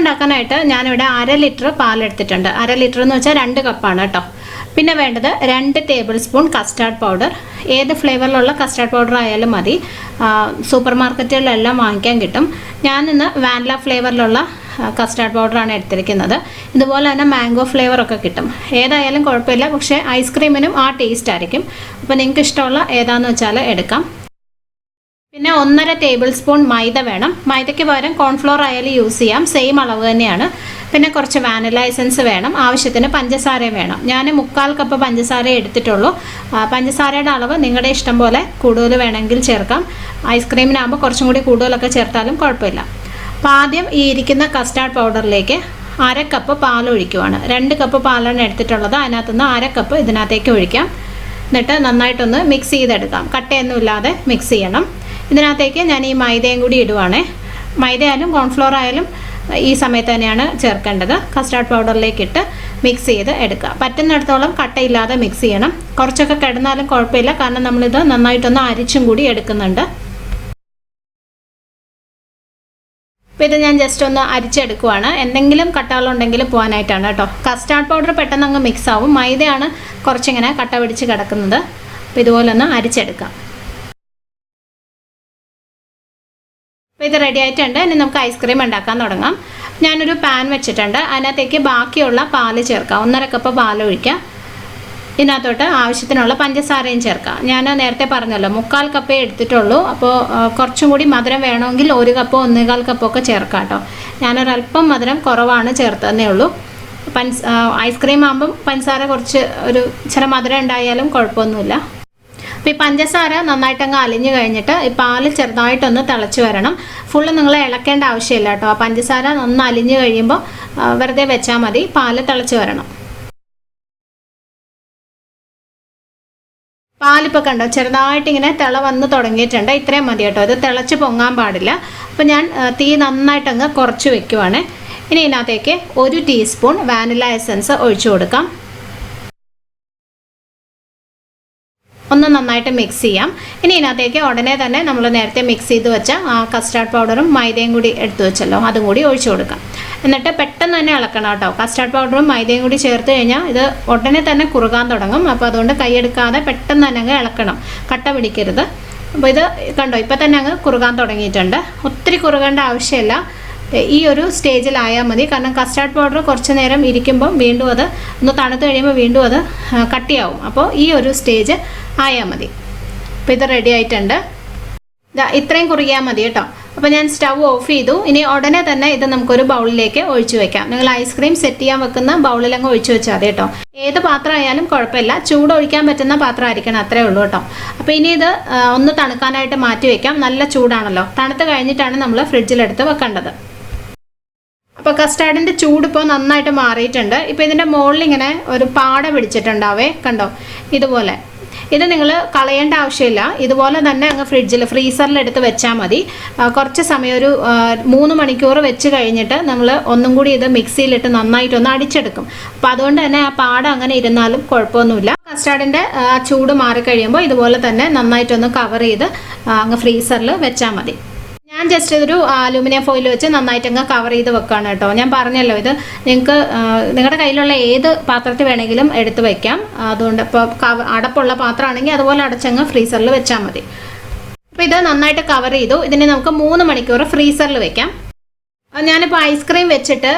ഉണ്ടാക്കാനായിട്ട് ഞാനിവിടെ 1/2 litre പാലെടുത്തിട്ടുണ്ട്. 1/2 litre എന്ന് വെച്ചാൽ 2 കപ്പാണ് കേട്ടോ. പിന്നെ വേണ്ടത് 2 ടേബിൾ സ്പൂൺ കസ്റ്റാർഡ് പൗഡർ. ഏത് ഫ്ലേവറിലുള്ള കസ്റ്റാർഡ് പൗഡർ ആയാലും മതി. സൂപ്പർ മാർക്കറ്റുകളിലെല്ലാം വാങ്ങിക്കാൻ കിട്ടും. ഞാനിന്ന് വാനില ഫ്ലേവറിലുള്ള കസ്റ്റാർഡ് പൗഡറാണ് എടുത്തിരിക്കുന്നത്. ഇതുപോലെ തന്നെ മാംഗോ ഫ്ലേവറൊക്കെ കിട്ടും. ഏതായാലും കുഴപ്പമില്ല, പക്ഷേ ഐസ്ക്രീമിനും ആ ടേസ്റ്റ് ആയിരിക്കും. അപ്പോൾ നിങ്ങൾക്ക് ഇഷ്ടമുള്ള ഏതാണെന്ന് വെച്ചാൽ എടുക്കാം. പിന്നെ 1.5 ടേബിൾ സ്പൂൺ മൈദ വേണം. മൈദയ്ക്ക് പകരം കോൺഫ്ലോർ ആയാലും യൂസ് ചെയ്യാം, സെയിം അളവ് തന്നെയാണ്. പിന്നെ കുറച്ച് വാനില എസൻസ് വേണം, ആവശ്യത്തിന് പഞ്ചസാരയും വേണം. ഞാൻ 1/4 കപ്പ് പഞ്ചസാര എടുത്തിട്ടുള്ളൂ. പഞ്ചസാരയുടെ അളവ് നിങ്ങളുടെ ഇഷ്ടം പോലെ കൂടുതൽ വേണമെങ്കിൽ ചേർക്കാം. ഐസ്ക്രീമിനാകുമ്പോൾ കുറച്ചും കൂടി കൂടുതലൊക്കെ ചേർത്താലും കുഴപ്പമില്ല. അപ്പോൾ ആദ്യം ഈ ഇരിക്കുന്ന കസ്റ്റാർഡ് പൗഡറിലേക്ക് 1/2 കപ്പ് പാൽ ഒഴിക്കുവാണ്. 2 കപ്പ് പാലാണ് എടുത്തിട്ടുള്ളത്. അതിനകത്തുനിന്ന് 1/2 കപ്പ് ഇതിനകത്തേക്ക് ഒഴിക്കാം. എന്നിട്ട് നന്നായിട്ടൊന്ന് മിക്സ് ചെയ്തെടുക്കാം. കട്ടയൊന്നുമില്ലാതെ മിക്സ് ചെയ്യണം. ഇതിനകത്തേക്ക് ഞാൻ ഈ മൈദയും കൂടി ഇടുവാണേ. മൈദയായാലും കോൺഫ്ലോർ ആയാലും ഈ സമയത്ത് തന്നെയാണ് ചേർക്കേണ്ടത്. കസ്റ്റാർഡ് പൗഡറിലേക്ക് ഇട്ട് മിക്സ് ചെയ്ത് എടുക്കുക. പറ്റുന്നിടത്തോളം കട്ടയില്ലാതെ മിക്സ് ചെയ്യണം. കുറച്ചൊക്കെ കിടന്നാലും കുഴപ്പമില്ല, കാരണം നമ്മളിത് നന്നായിട്ടൊന്ന് അരിച്ചും കൂടി എടുക്കുന്നുണ്ട്. അപ്പോൾ ഇത് ഞാൻ ജസ്റ്റ് ഒന്ന് അരിച്ചെടുക്കുവാണ്. എന്തെങ്കിലും കട്ടകളുണ്ടെങ്കിൽ പോകാനായിട്ടാണ് കേട്ടോ. കസ്റ്റാർഡ് പൗഡർ പെട്ടെന്ന് അങ്ങ് മിക്സ് ആവും. മൈദയാണ് കുറച്ചിങ്ങനെ കട്ട പിടിച്ച് കിടക്കുന്നത്. അപ്പോൾ ഇതുപോലെ ഒന്ന് അരിച്ചെടുക്കാം. അപ്പോൾ ഇത് റെഡി ആയിട്ടുണ്ട്. ഇനി നമുക്ക് ഐസ്ക്രീം ഉണ്ടാക്കാൻ തുടങ്ങാം. ഞാനൊരു പാൻ വെച്ചിട്ടുണ്ട്. അതിനകത്തേക്ക് ബാക്കിയുള്ള പാല് ചേർക്കാം. 1.5 കപ്പ് പാൽ ഒഴിക്കാം. ഇതിനകത്തോട്ട് ആവശ്യത്തിനുള്ള പഞ്ചസാരയും ചേർക്കാം. ഞാൻ നേരത്തെ പറഞ്ഞല്ലോ 1/4 കപ്പേ എടുത്തിട്ടുള്ളൂ. അപ്പോൾ കുറച്ചും കൂടി മധുരം വേണമെങ്കിൽ 1 കപ്പോ 1.25 കപ്പോ ഒക്കെ ചേർക്കാം കേട്ടോ. ഞാനൊരല്പം മധുരം കുറവാണ് ചേർത്തതന്നേ ഉള്ളൂ. ഐസ്ക്രീം ആകുമ്പം പഞ്ചസാര കുറച്ച് ഒരു ഇച്ചിരി മധുരം ഉണ്ടായാലും കുഴപ്പമൊന്നുമില്ല. അപ്പോൾ ഈ പഞ്ചസാര നന്നായിട്ടങ്ങ് അലിഞ്ഞു കഴിഞ്ഞിട്ട് ഈ പാല് ചെറുതായിട്ടൊന്ന് തിളച്ച് വരണം. ഫുള്ള് നിങ്ങൾ ഇളക്കേണ്ട ആവശ്യമില്ല കേട്ടോ. ആ പഞ്ചസാര ഒന്ന് അലിഞ്ഞു കഴിയുമ്പോൾ വെറുതെ വെച്ചാൽ മതി. പാല് തിളച്ച് വരണം. പാലിപ്പോൾ കണ്ടോ ചെറുതായിട്ടിങ്ങനെ തിള വന്ന് തുടങ്ങിയിട്ടുണ്ട്. ഇത്രയും മതി കേട്ടോ. ഇത് തിളച്ച് പൊങ്ങാൻ പാടില്ല. അപ്പോൾ ഞാൻ തീ നന്നായിട്ടങ്ങ് കുറച്ച് വെക്കുവാണ്. ഇനി ഇതിനകത്തേക്ക് 1 ടീസ്പൂൺ വാനില എസൻസ് ഒഴിച്ചു കൊടുക്കാം. ഒന്ന് നന്നായിട്ട് മിക്സ് ചെയ്യാം. ഇനി ഇതിനകത്തേക്ക് ഉടനെ തന്നെ നമ്മൾ നേരത്തെ മിക്സ് ചെയ്ത് വെച്ച കസ്റ്റാർഡ് പൗഡറും മൈദയും കൂടി എടുത്തു വെച്ചല്ലോ, അതും കൂടി ഒഴിച്ചു കൊടുക്കാം. എന്നിട്ട് പെട്ടെന്ന് തന്നെ ഇളക്കണം കേട്ടോ. കസ്റ്റാർഡ് പൗഡറും മൈദയും കൂടി ചേർത്ത് കഴിഞ്ഞാൽ ഇത് ഉടനെ തന്നെ കുറുകാൻ തുടങ്ങും. അപ്പോൾ അതുകൊണ്ട് കൈയെടുക്കാതെ പെട്ടെന്ന് തന്നെ അങ്ങ് ഇളക്കണം, കട്ട പിടിക്കരുത്. അപ്പോൾ ഇത് കണ്ടോ ഇപ്പോൾ തന്നെ അങ്ങ് കുറുകാൻ തുടങ്ങിയിട്ടുണ്ട്. ഒത്തിരി കുറുകേണ്ട ആവശ്യമില്ല. ഈ ഒരു സ്റ്റേജിലായാൽ മതി. കാരണം കസ്റ്റാർഡ് പൗഡർ കുറച്ച് നേരം ഇരിക്കുമ്പം വീണ്ടും അത് ഒന്ന് തണുത്ത് കഴിയുമ്പോൾ വീണ്ടും അത് കട്ടിയാവും. അപ്പോൾ ഈ ഒരു സ്റ്റേജ് ആയാൽ മതി. അപ്പോൾ ഇത് റെഡി ആയിട്ടുണ്ട്. ഇത്രയും കുറുകിയാൽ മതി കേട്ടോ. അപ്പോൾ ഞാൻ സ്റ്റവ് ഓഫ് ചെയ്തു. ഇനി ഉടനെ തന്നെ ഇത് നമുക്കൊരു ബൗളിലേക്ക് ഒഴിച്ചു വെക്കാം. നിങ്ങൾ ഐസ്ക്രീം സെറ്റ് ചെയ്യാൻ വെക്കുന്ന ബൗളിലങ്ങ് ഒഴിച്ചു വെച്ചാൽ മതി കേട്ടോ. ഏത് പാത്രം ആയാലും കുഴപ്പമില്ല, ചൂട് ഒഴിക്കാൻ പറ്റുന്ന പാത്രം ആയിരിക്കണം, അത്രേ ഉള്ളൂ കേട്ടോ. അപ്പോൾ ഇനി ഇത് ഒന്ന് തണുക്കാനായിട്ട് മാറ്റി വെക്കാം. നല്ല ചൂടാണല്ലോ. തണുത്ത് കഴിഞ്ഞിട്ടാണ് നമ്മൾ ഫ്രിഡ്ജിലെടുത്ത് വെക്കേണ്ടത്. അപ്പോൾ കസ്റ്റാർഡിൻ്റെ ചൂട് ഇപ്പോൾ നന്നായിട്ട് മാറിയിട്ടുണ്ട്. ഇപ്പോൾ ഇതിൻ്റെ മുകളിൽ ഇങ്ങനെ ഒരു പാട പിടിച്ചിട്ടുണ്ടാവേ, കണ്ടോ ഇതുപോലെ. ഇത് നിങ്ങൾ കളയേണ്ട ആവശ്യമില്ല. ഇതുപോലെ തന്നെ അങ്ങ് ഫ്രീസറിലെടുത്ത് വെച്ചാൽ മതി. കുറച്ച് സമയം ഒരു 3 മണിക്കൂർ വെച്ച് കഴിഞ്ഞിട്ട് നമ്മൾ ഒന്നും കൂടി ഇത് മിക്സിയിലിട്ട് നന്നായിട്ടൊന്ന് അടിച്ചെടുക്കും. അപ്പോൾ അതുകൊണ്ട് തന്നെ ആ പാട അങ്ങനെ ഇരുന്നാലും കുഴപ്പമൊന്നുമില്ല. കസ്റ്റാർഡിൻ്റെ ചൂട് മാറിക്കഴിയുമ്പോൾ ഇതുപോലെ തന്നെ നന്നായിട്ടൊന്ന് കവർ ചെയ്ത് അങ്ങ് ഫ്രീസറിൽ വെച്ചാൽ മതി. ഞാൻ ജസ്റ്റ് ഇതൊരു അലൂമിനിയം ഫോയിൽ വെച്ച് നന്നായിട്ടങ്ങ് കവർ ചെയ്ത് വെക്കുകയാണ് കേട്ടോ. ഞാൻ പറഞ്ഞല്ലോ ഇത് നിങ്ങൾക്ക് നിങ്ങളുടെ കയ്യിലുള്ള ഏത് പാത്രത്തിൽ വേണമെങ്കിലും എടുത്ത് വയ്ക്കാം. അതുകൊണ്ട് ഇപ്പോൾ അടപ്പുള്ള പാത്രമാണെങ്കിൽ അതുപോലെ അടച്ചങ്ങ് ഫ്രീസറിൽ വെച്ചാൽ മതി. അപ്പോൾ ഇത് നന്നായിട്ട് കവർ ചെയ്തു. ഇതിനെ നമുക്ക് 3 മണിക്കൂർ ഫ്രീസറിൽ വെക്കാം. ഞാനിപ്പോൾ ഐസ്ക്രീം വെച്ചിട്ട്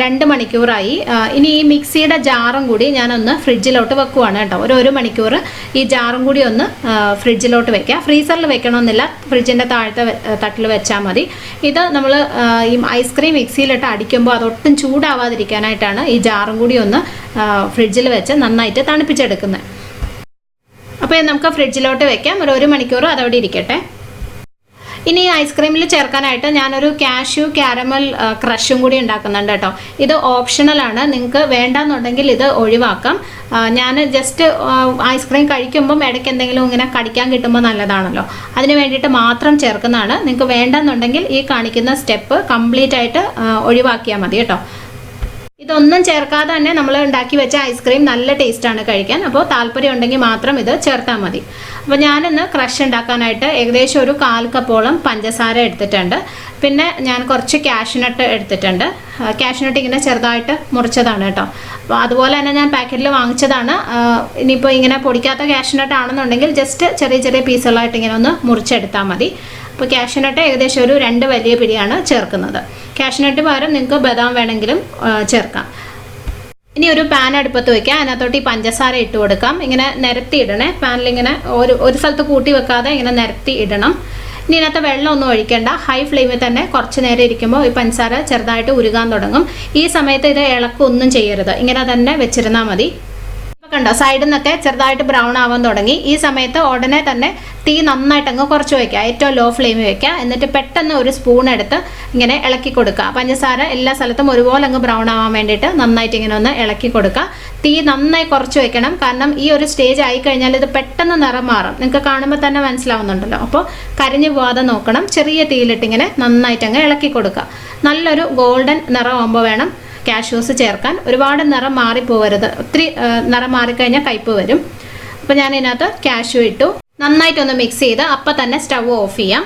2 മണിക്കൂറായി. ഇനി ഈ മിക്സിയുടെ ജാറും കൂടി ഞാനൊന്ന് ഫ്രിഡ്ജിലോട്ട് വെക്കുവാണ് കേട്ടോ. ഒരു 1 മണിക്കൂർ ഈ ജാറും കൂടി ഒന്ന് ഫ്രിഡ്ജിലോട്ട് വെക്കാം. ഫ്രീസറിൽ വെക്കണമെന്നില്ല, ഫ്രിഡ്ജിൻ്റെ താഴത്തെ തട്ടിൽ വെച്ചാൽ മതി. ഇത് നമ്മൾ ഈ ഐസ്ക്രീം മിക്സിയിലിട്ട് അടിക്കുമ്പോൾ അതൊട്ടും ചൂടാവാതിരിക്കാനായിട്ടാണ് ഈ ജാറും കൂടി ഒന്ന് ഫ്രിഡ്ജിൽ വെച്ച് നന്നായിട്ട് തണുപ്പിച്ചെടുക്കുന്നത്. അപ്പോൾ നമുക്ക് ഫ്രിഡ്ജിലോട്ട് വെക്കാം. ഒരു 1 മണിക്കൂർ അതവിടെ ഇരിക്കട്ടെ. ഇനി ഐസ്ക്രീമിൽ ചേർക്കാനായിട്ട് ഞാനൊരു കാഷ്യൂ ക്യാരമൽ ക്രഷും കൂടി ഉണ്ടാക്കുന്നുണ്ട് കേട്ടോ. ഇത് ഓപ്ഷണലാണ്, നിങ്ങൾക്ക് വേണ്ടാന്നുണ്ടെങ്കിൽ ഇത് ഒഴിവാക്കാം. ഞാൻ ജസ്റ്റ് ഐസ്ക്രീം കഴിക്കുമ്പം ഇടയ്ക്ക് എന്തെങ്കിലും ഇങ്ങനെ കടിക്കാൻ കിട്ടുമ്പോൾ നല്ലതാണല്ലോ, അതിന് വേണ്ടിയിട്ട് മാത്രം ചേർക്കുന്നതാണ്. നിങ്ങൾക്ക് വേണ്ടെന്നുണ്ടെങ്കിൽ ഈ കാണിക്കുന്ന സ്റ്റെപ്പ് കംപ്ലീറ്റ് ആയിട്ട് ഒഴിവാക്കിയാൽ മതി കേട്ടോ. ഇതൊന്നും ചേർക്കാതെ തന്നെ നമ്മൾ ഉണ്ടാക്കി വെച്ച ഐസ്ക്രീം നല്ല ടേസ്റ്റാണ് കഴിക്കാൻ. അപ്പോൾ താല്പര്യം ഉണ്ടെങ്കിൽ മാത്രം ഇത് ചേർത്താൽ മതി. അപ്പോൾ ഞാനിന്ന് ക്രഷ് ഉണ്ടാക്കാനായിട്ട് ഏകദേശം ഒരു 1/4 കപ്പോളം പഞ്ചസാര എടുത്തിട്ടുണ്ട്. പിന്നെ ഞാൻ കുറച്ച് കാഷ്നട്ട് എടുത്തിട്ടുണ്ട്. കാഷ്നട്ട് ഇങ്ങനെ ചെറുതായിട്ട് മുറിച്ചതാണ് കേട്ടോ. അപ്പോൾ അതുപോലെ തന്നെ ഞാൻ പാക്കറ്റിൽ വാങ്ങിച്ചതാണ്. ഇനിയിപ്പോൾ ഇങ്ങനെ പൊടിക്കാത്ത കാഷ്നട്ട് ആണെന്നുണ്ടെങ്കിൽ ജസ്റ്റ് ചെറിയ ചെറിയ പീസുകളായിട്ട് ഇങ്ങനെ ഒന്ന് മുറിച്ചെടുത്താൽ മതി. അപ്പോൾ കാഷ്നട്ട് ഏകദേശം ഒരു 2 വലിയ പിടിയാണ് ചേർക്കുന്നത്. കാഷ്നട്ട് പകരം നിങ്ങൾക്ക് ബദാം വേണമെങ്കിലും ചേർക്കാം. ഇനി ഒരു പാൻ അടുപ്പത്ത് വയ്ക്കുക. അതിനകത്തോട്ട് ഈ പഞ്ചസാര ഇട്ട് കൊടുക്കാം. ഇങ്ങനെ നിരത്തി ഇടണേ. പാനിലിങ്ങനെ ഒരു സ്ഥലത്ത് കൂട്ടി വെക്കാതെ ഇങ്ങനെ നിരത്തി ഇടണം. ഇനി ഇതിനകത്ത് വെള്ളം ഒന്നും ഒഴിക്കേണ്ട. ഹൈ ഫ്ലെയിമിൽ തന്നെ കുറച്ച് നേരം ഇരിക്കുമ്പോൾ ഈ പഞ്ചസാര ചെറുതായിട്ട് ഉരുകാൻ തുടങ്ങും. ഈ സമയത്ത് ഇത് ഇളക്കൊന്നും ചെയ്യരുത്, ഇങ്ങനെ തന്നെ വെച്ചിരുന്നാൽ മതി. കണ്ടോ, സൈഡിൽ നിന്നൊക്കെ ചെറുതായിട്ട് ബ്രൗൺ ആവാൻ തുടങ്ങി. ഈ സമയത്ത് ഉടനെ തന്നെ തീ നന്നായിട്ട് അങ്ങ് കുറച്ച് വയ്ക്കുക, ഏറ്റവും ലോ ഫ്ലെയിമിൽ വയ്ക്കുക. എന്നിട്ട് പെട്ടെന്ന് ഒരു സ്പൂൺ എടുത്ത് ഇങ്ങനെ ഇളക്കി കൊടുക്കുക. പഞ്ചസാര എല്ലാ സ്ഥലത്തും ഒരുപോലെ അങ്ങ് ബ്രൗൺ ആവാൻ വേണ്ടിയിട്ട് നന്നായിട്ട് ഇങ്ങനെ ഒന്ന് ഇളക്കി കൊടുക്കുക. തീ നന്നായി കുറച്ച് വയ്ക്കണം, കാരണം ഈ ഒരു സ്റ്റേജ് ആയി കഴിഞ്ഞാൽ ഇത് പെട്ടെന്ന് നിറം മാറും. നിങ്ങൾക്ക് കാണുമ്പോൾ തന്നെ മനസ്സിലാവുന്നുണ്ടല്ലോ. അപ്പോൾ കരിഞ്ഞു പോവാതെ നോക്കണം. ചെറിയ തീയിലിട്ട് ഇങ്ങനെ നന്നായിട്ട് അങ്ങ് ഇളക്കി കൊടുക്കുക. നല്ലൊരു ഗോൾഡൻ നിറമാകുമ്പോൾ വേണം കാഷ്യൂസ് ചേർക്കാൻ. ഒരുപാട് നിറം മാറിപ്പോവരുത്, ഒത്തിരി നിറം മാറിക്കഴിഞ്ഞാൽ കയ്പ്പ് വരും. അപ്പോൾ ഞാൻ ഇതിനകത്ത് കാഷ്യൂ ഇട്ടു. നന്നായിട്ടൊന്ന് മിക്സ് ചെയ്ത് അപ്പം തന്നെ സ്റ്റവ് ഓഫ് ചെയ്യാം.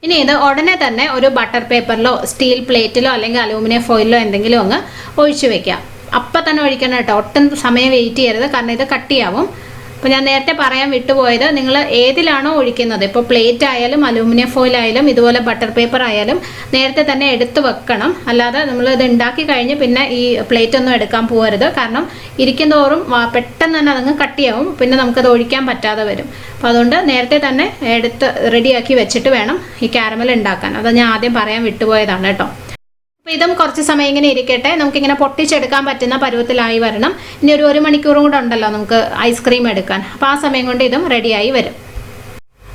ഇനി ഇത് ഉടനെ തന്നെ ഒരു ബട്ടർ പേപ്പറിലോ സ്റ്റീൽ പ്ലേറ്റിലോ അല്ലെങ്കിൽ അലൂമിനിയം ഫോയിലോ എന്തെങ്കിലും അങ്ങ് ഒഴിച്ചു വെക്കാം. അപ്പം തന്നെ ഒഴിക്കണം കേട്ടോ, ഒട്ടും സമയം വെയിറ്റ് ചെയ്യരുത്, കാരണം ഇത് കട്ടിയാവും. അപ്പോൾ ഞാൻ നേരത്തെ പറയാൻ വിട്ടുപോയത്, നിങ്ങൾ ഏതിലാണോ ഒഴിക്കുന്നത്, ഇപ്പോൾ പ്ലേറ്റ് ആയാലും അലൂമിനിയം ഫോയിൽ ആയാലും ഇതുപോലെ ബട്ടർ പേപ്പർ ആയാലും നേരത്തെ തന്നെ എടുത്ത് വെക്കണം. അല്ലാതെ നമ്മൾ ഇത് ഉണ്ടാക്കി കഴിഞ്ഞ് പിന്നെ ഈ പ്ലേറ്റ് ഒന്നും എടുക്കാൻ പോകരുത്, കാരണം ഇരിക്കുന്തോറും പെട്ടെന്ന് തന്നെ അതങ്ങ് കട്ടിയാവും, പിന്നെ നമുക്കത് ഒഴിക്കാൻ പറ്റാതെ വരും. അപ്പോൾ അതുകൊണ്ട് നേരത്തെ തന്നെ എടുത്ത് റെഡിയാക്കി വെച്ചിട്ട് വേണം ഈ കാരമൽ ഉണ്ടാക്കാൻ. അത് ഞാൻ ആദ്യം പറയാൻ വിട്ടുപോയതാണ് കേട്ടോ. അപ്പോൾ ഇതും കുറച്ച് സമയം ഇങ്ങനെ ഇരിക്കട്ടെ. നമുക്കിങ്ങനെ പൊട്ടിച്ചെടുക്കാൻ പറ്റുന്ന പരുവത്തിലായി വരണം. ഇനി ഒരു 1 മണിക്കൂറും കൂടെ ഉണ്ടല്ലോ നമുക്ക് ഐസ്ക്രീം എടുക്കാൻ. അപ്പോൾ ആ സമയം കൊണ്ട് ഇതും റെഡിയായി വരും.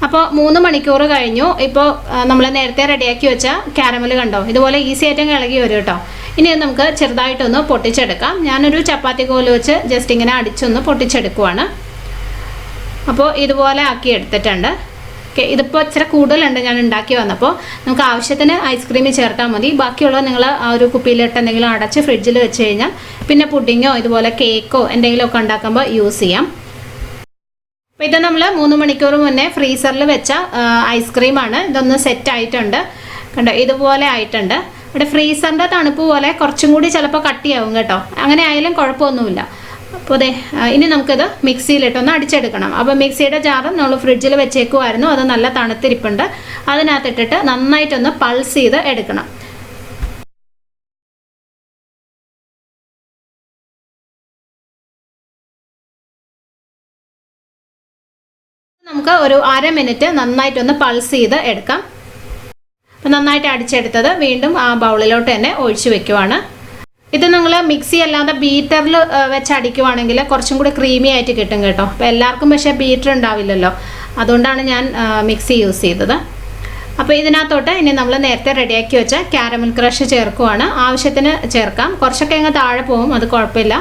അപ്പോൾ 3 മണിക്കൂർ കഴിഞ്ഞു. ഇപ്പോൾ നമ്മൾ നേരത്തെ റെഡിയാക്കി വെച്ച കാരമൽ കണ്ടോ, ഇതുപോലെ ഈസി ആയിട്ട് ഇളകി വരും കേട്ടോ. ഇനി നമുക്ക് ചെറുതായിട്ടൊന്ന് പൊട്ടിച്ചെടുക്കാം. ഞാനൊരു ചപ്പാത്തി കോല് വെച്ച് ജസ്റ്റ് ഇങ്ങനെ അടിച്ചൊന്ന് പൊട്ടിച്ചെടുക്കുവാണ്. അപ്പോൾ ഇതുപോലെ ആക്കി എടുത്തിട്ടുണ്ട്. ഇതിപ്പോൾ ഇച്ചിരി കൂടുതലുണ്ട് ഞാൻ ഉണ്ടാക്കി വന്നപ്പോൾ. നമുക്ക് ആവശ്യത്തിന് ഐസ്ക്രീം ചേർത്താൽ മതി. ബാക്കിയുള്ളത് നിങ്ങൾ ആ ഒരു കുപ്പിയിലിട്ട് എന്തെങ്കിലും അടച്ച് ഫ്രിഡ്ജിൽ വെച്ച് കഴിഞ്ഞാൽ പിന്നെ പുഡിങ്ങോ ഇതുപോലെ കേക്കോ എന്തെങ്കിലുമൊക്കെ ഉണ്ടാക്കുമ്പോൾ യൂസ് ചെയ്യാം. അപ്പോൾ ഇത് നമ്മൾ 3 മണിക്കൂർ മുന്നേ ഫ്രീസറിൽ വെച്ച ഐസ്ക്രീമാണ്. ഇതൊന്ന് സെറ്റ് ആയിട്ടുണ്ട് കണ്ടോ, ഇതുപോലെ ആയിട്ടുണ്ട്. ഇവിടെ ഫ്രീസറിൻ്റെ തണുപ്പ് പോലെ കുറച്ചും കൂടി ചിലപ്പോൾ കട്ടിയാവും കേട്ടോ. അങ്ങനെ ആയാലും കുഴപ്പമൊന്നുമില്ല. അപ്പോൾ അതെ, ഇനി നമുക്കിത് മിക്സിയിലിട്ടൊന്ന് അടിച്ചെടുക്കണം. അപ്പോൾ മിക്സിയുടെ ജാറ് നമ്മൾ ഫ്രിഡ്ജിൽ വെച്ചേക്കുമായിരുന്നു, അത് നല്ല തണുത്തിരിപ്പുണ്ട്. അതിനകത്തിട്ടിട്ട് നന്നായിട്ടൊന്ന് പൾസ് ചെയ്ത് എടുക്കണം. നമുക്ക് ഒരു 1/2 മിനിറ്റ് നന്നായിട്ടൊന്ന് പൾസ് ചെയ്ത് എടുക്കാം. അപ്പോൾ നന്നായിട്ട് അടിച്ചെടുത്തത് വീണ്ടും ആ ബൗളിലോട്ട് തന്നെ ഒഴിച്ചു വെക്കുവാണ്. ഇത് നിങ്ങൾ മിക്സി അല്ലാതെ ബീറ്ററിൽ വെച്ച് അടിക്കുവാണെങ്കിൽ കുറച്ചും കൂടി ക്രീമി ആയിട്ട് കിട്ടും കേട്ടോ. അപ്പോൾ എല്ലാവർക്കും പക്ഷേ ബീറ്റർ ഉണ്ടാവില്ലല്ലോ, അതുകൊണ്ടാണ് ഞാൻ മിക്സി യൂസ് ചെയ്തത്. അപ്പോൾ ഇതിനകത്തോട്ട് ഇനി നമ്മൾ നേരത്തെ റെഡിയാക്കി വെച്ച കാരമൽ ക്രഷ് ചേർക്കുവാണ്. ആവശ്യത്തിന് ചേർക്കാം, കുറച്ചൊക്കെ അങ്ങ് താഴെ പോകും, അത് കുഴപ്പമില്ല.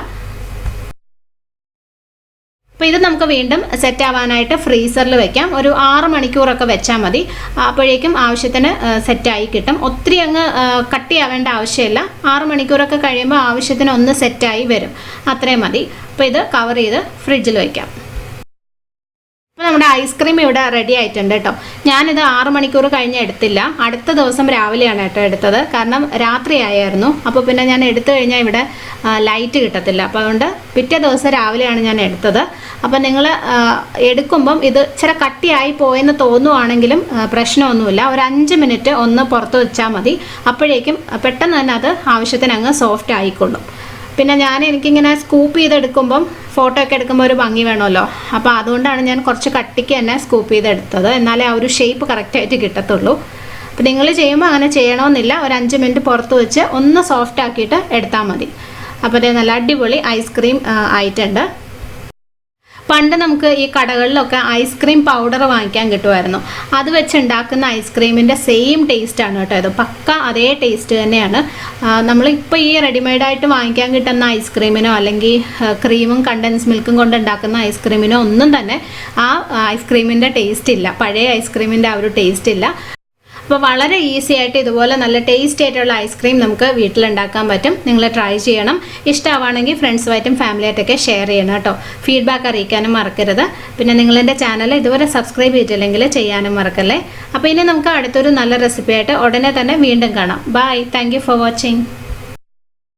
അപ്പോൾ ഇത് നമുക്ക് വീണ്ടും സെറ്റ് ആവാനായിട്ട് ഫ്രീസറിൽ വെക്കാം. ഒരു 6 മണിക്കൂറൊക്കെ വെച്ചാൽ മതി. അപ്പോഴേക്കും ആവശ്യത്തിന് സെറ്റായി കിട്ടും. ഒത്തിരി അങ്ങ് കട്ടിയാവേണ്ട ആവശ്യമില്ല. 6 മണിക്കൂറൊക്കെ കഴിയുമ്പോൾ ആവശ്യത്തിന് ഒന്ന് സെറ്റായി വരും, അത്രയും മതി. അപ്പോൾ ഇത് കവർ ചെയ്ത് ഫ്രിഡ്ജിൽ വയ്ക്കാം. അപ്പോൾ നമ്മുടെ ഐസ്ക്രീം ഇവിടെ റെഡി ആയിട്ടുണ്ട് കേട്ടോ. ഞാനിത് 6 മണിക്കൂർ കഴിഞ്ഞ് എടുത്തില്ല, അടുത്ത ദിവസം രാവിലെയാണ് കേട്ടോ എടുത്തത്. കാരണം രാത്രി ആയിരുന്നു. അപ്പോൾ പിന്നെ ഞാൻ എടുത്തു കഴിഞ്ഞാൽ ഇവിടെ ലൈറ്റ് കിട്ടത്തില്ല. അപ്പോൾ അതുകൊണ്ട് പിറ്റേ ദിവസം രാവിലെയാണ് ഞാൻ എടുത്തത്. അപ്പോൾ നിങ്ങൾ എടുക്കുമ്പം ഇത് ഇച്ചിരി കട്ടിയായി പോയെന്ന് തോന്നുവാണെങ്കിലും പ്രശ്നമൊന്നുമില്ല. ഒരു 5 മിനിറ്റ് ഒന്ന് പുറത്ത് വെച്ചാൽ മതി. അപ്പോഴേക്കും പെട്ടെന്ന് തന്നെ അത് ആവശ്യത്തിന് അങ്ങ് സോഫ്റ്റ് ആയിക്കൊള്ളും. പിന്നെ എനിക്കിങ്ങനെ സ്കൂപ്പ് ചെയ്തെടുക്കുമ്പം ഫോട്ടോ ഒക്കെ എടുക്കുമ്പോൾ ഒരു ഭംഗി വേണമല്ലോ. അപ്പോൾ അതുകൊണ്ടാണ് ഞാൻ കുറച്ച് കട്ടിക്ക് തന്നെ സ്കൂപ്പ് ചെയ്തെടുത്തത്, എന്നാലേ ആ ഒരു ഷേപ്പ് കറക്റ്റായിട്ട് കിട്ടത്തുള്ളൂ. അപ്പോൾ നിങ്ങൾ ചെയ്യുമ്പോൾ അങ്ങനെ ചെയ്യണമെന്നില്ല. ഒരു 5 മിനിറ്റ് പുറത്ത് വെച്ച് ഒന്ന് സോഫ്റ്റ് ആക്കിയിട്ട് എടുത്താൽ മതി. അപ്പോൾ അതേ നല്ല അടിപൊളി ഐസ്ക്രീം ആയിട്ടുണ്ട്. പണ്ട് നമുക്ക് ഈ കടകളിലൊക്കെ ഐസ്ക്രീം പൗഡർ വാങ്ങിക്കാൻ കിട്ടുമായിരുന്നു. അത് വെച്ച് ഉണ്ടാക്കുന്ന ഐസ്ക്രീമിൻ്റെ സെയിം ടേസ്റ്റാണ് കേട്ടോ ഇത്. പക്ക അതേ ടേസ്റ്റ് തന്നെയാണ്. നമ്മളിപ്പോൾ ഈ റെഡിമെയ്ഡായിട്ട് വാങ്ങിക്കാൻ കിട്ടുന്ന ഐസ്ക്രീമിനോ അല്ലെങ്കിൽ ക്രീമും കണ്ടൻസ് മിൽക്കും കൊണ്ട് ഉണ്ടാക്കുന്ന ഐസ്ക്രീമിനോ ഒന്നും തന്നെ ആ ഐസ്ക്രീമിൻ്റെ ടേസ്റ്റ് ഇല്ല, പഴയ ഐസ്ക്രീമിൻ്റെ ആ ഒരു ടേസ്റ്റ് ഇല്ല. അപ്പോൾ വളരെ ഈസി ആയിട്ട് ഇതുപോലെ നല്ല ടേസ്റ്റി ആയിട്ടുള്ള ഐസ്ക്രീം നമുക്ക് വീട്ടിലുണ്ടാക്കാൻ പറ്റും. നിങ്ങൾ ട്രൈ ചെയ്യണം. ഇഷ്ടമാണെങ്കിൽ ഫ്രണ്ട്സുമായിട്ടും ഫാമിലിയായിട്ടൊക്കെ ഷെയർ ചെയ്യണം കേട്ടോ. ഫീഡ്ബാക്ക് അറിയിക്കാനും മറക്കരുത്. പിന്നെ നിങ്ങളെൻ്റെ ചാനൽ ഇതുവരെ സബ്സ്ക്രൈബ് ചെയ്തിട്ടില്ലെങ്കിൽ ചെയ്യാനും മറക്കല്ലേ. അപ്പോൾ ഇനി നമുക്ക് അടുത്തൊരു നല്ല റെസിപ്പി ആയിട്ട് ഉടനെ തന്നെ വീണ്ടും കാണാം. Bye. Thank you for watching.